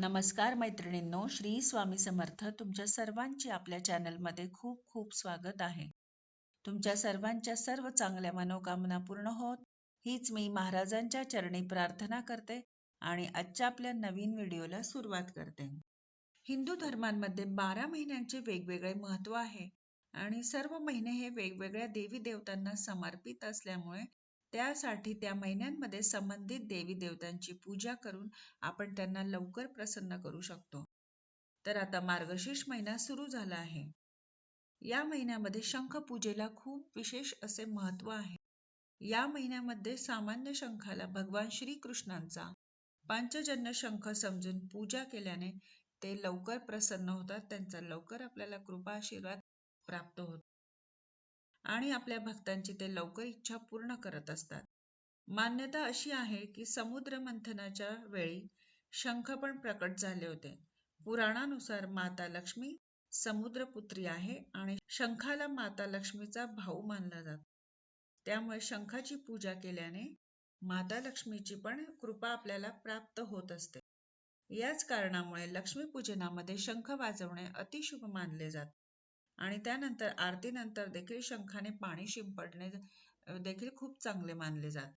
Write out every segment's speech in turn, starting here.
नमस्कार मैत्रिणींनो, श्री स्वामी समर्थ. तुमच्या सर्वांची आपल्या चॅनलमध्ये खूप खूप स्वागत आहे. तुमच्या सर्वांच्या सर्व चांगल्या मनोकामना पूर्ण होत हीच मी महाराजांच्या चरणी प्रार्थना करते आणि आजच्या आपल्या नवीन व्हिडिओला सुरुवात करते. हिंदू धर्मांमध्ये 12 महिन्यांचे वेगवेगळे महत्त्व आहे आणि सर्व महिने हे वेगवेगळ्या देवी देवतांना समर्पित असल्यामुळे त्यासाठी त्या महिन्यांमध्ये संबंधित देवी देवतांची पूजा करून आपण त्यांना लवकर प्रसन्न करू शकतो. तर आता मार्गशीर्ष महिना सुरू झाला आहे. या महिन्यामध्ये शंख पूजेला खूप विशेष असे महत्त्व आहे. या महिन्यामध्ये सामान्य शंखाला भगवान श्रीकृष्णांचा पंचजन्य शंख समजून पूजा केल्याने ते लवकर प्रसन्न होतात, त्यांचा लवकर आपल्याला कृपा आशीर्वाद प्राप्त होतो आणि आपल्या भक्तांची ते लवकर इच्छा पूर्ण करत असतात. मान्यता अशी आहे की समुद्र मंथनाच्या वेळी शंख पण प्रकट झाले होते. पुराणानुसार माता लक्ष्मी समुद्रपुत्री आहे आणि शंखाला माता लक्ष्मीचा भाऊ मानला जातो. त्यामुळे शंखाची पूजा केल्याने माता लक्ष्मीची पण कृपा आपल्याला प्राप्त होत असते. याच कारणामुळे लक्ष्मी पूजनामध्ये शंख वाजवणे अतिशुभ मानले जाते आणि त्यानंतर आरतीनंतर देखील शंखाने पाणी शिंपडणे देखील खूप चांगले मानले जाते.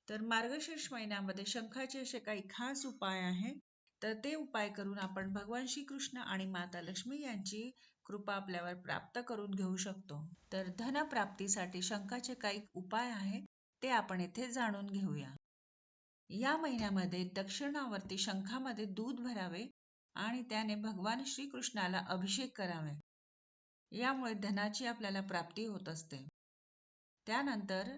तर मार्गशीर्ष महिन्यामध्ये शंखाचे असे काही खास उपाय आहे, तर ते उपाय करून आपण भगवान श्रीकृष्ण आणि माता लक्ष्मी यांची कृपा आपल्यावर प्राप्त करून घेऊ शकतो. तर धनप्राप्तीसाठी शंखाचे काही उपाय आहे ते आपण येथे जाणून घेऊया. या महिन्यामध्ये दक्षिणावर्ती शंखामध्ये दूध भरावे आणि त्याने भगवान श्रीकृष्णाला अभिषेक करावे. यामुळे धनाची आपल्याला प्राप्ती होत असते. त्यानंतर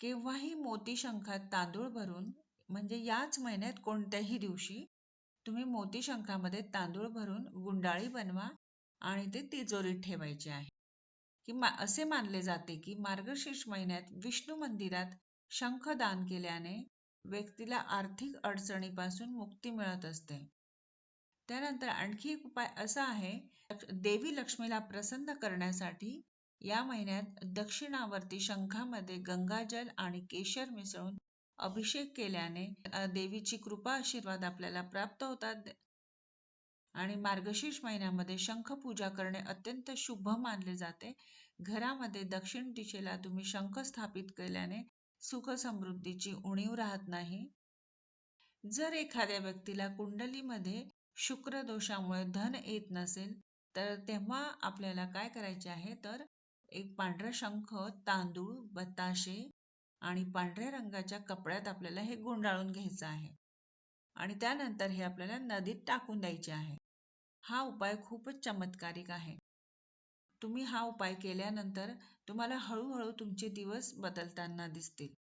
केव्हाही मोती शंखात तांदूळ भरून, म्हणजे याच महिन्यात कोणत्याही दिवशी तुम्ही मोती शंखामध्ये तांदूळ भरून गुंडाळी बनवा आणि ते तिजोरीत ठेवायचे आहे. असे मानले जाते की मार्गशीर्ष महिन्यात विष्णू मंदिरात शंख दान केल्याने व्यक्तीला आर्थिक अडचणीपासून मुक्ती मिळत असते. त्यानंतर आणखी एक उपाय असा आहे, देवी लक्ष्मीला प्रसन्न करण्यासाठी या महिन्यात दक्षिणावर्ती शंखामध्ये गंगाजल आणि केशर मिसळून अभिषेक केल्याने देवीची कृपा आशीर्वाद आपल्याला प्राप्त होतात आणि मार्गशीर्ष महिन्यामध्ये शंख पूजा करणे अत्यंत शुभ मानले जाते. घरामध्ये दक्षिण दिशेला तुम्ही शंख स्थापित केल्याने सुख समृद्धीची उणीव राहत नाही. जर एखाद्या व्यक्तीला कुंडलीमध्ये शुक्र दोषामुळे धन येत नसेल तर तेव्हा आपल्याला काय करायचे आहे, तर एक पांढरा शंख, तांदूळ, बताशे आणि पांढऱ्या रंगाच्या कपड्यात आपल्याला हे गुंडाळून घ्यायचं आहे आणि त्यानंतर हे आपल्याला नदीत टाकून द्यायचे आहे. हा उपाय खूपच चमत्कारिक आहे. तुम्ही हा उपाय केल्यानंतर तुम्हाला हळूहळू तुमचे दिवस बदलताना दिसतील.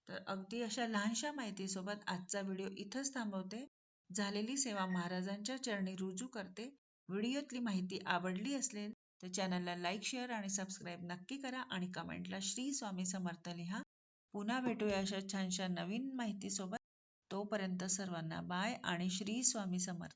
तर अगदी अशा लहानशा माहितीसोबत आजचा व्हिडिओ इथंच थांबवते. झालेली सेवा महाराजांच्या चरणी रुजू करते. व्हिडिओतली माहिती आवडली असेल तर चॅनलला लाईक, शेअर आणि सबस्क्राईब नक्की करा आणि कमेंटला श्री स्वामी समर्थ लिहा. पुन्हा भेटूया अशा छानशा नवीन माहितीसोबत. तोपर्यंत सर्वांना बाय आणि श्री स्वामी समर्थ.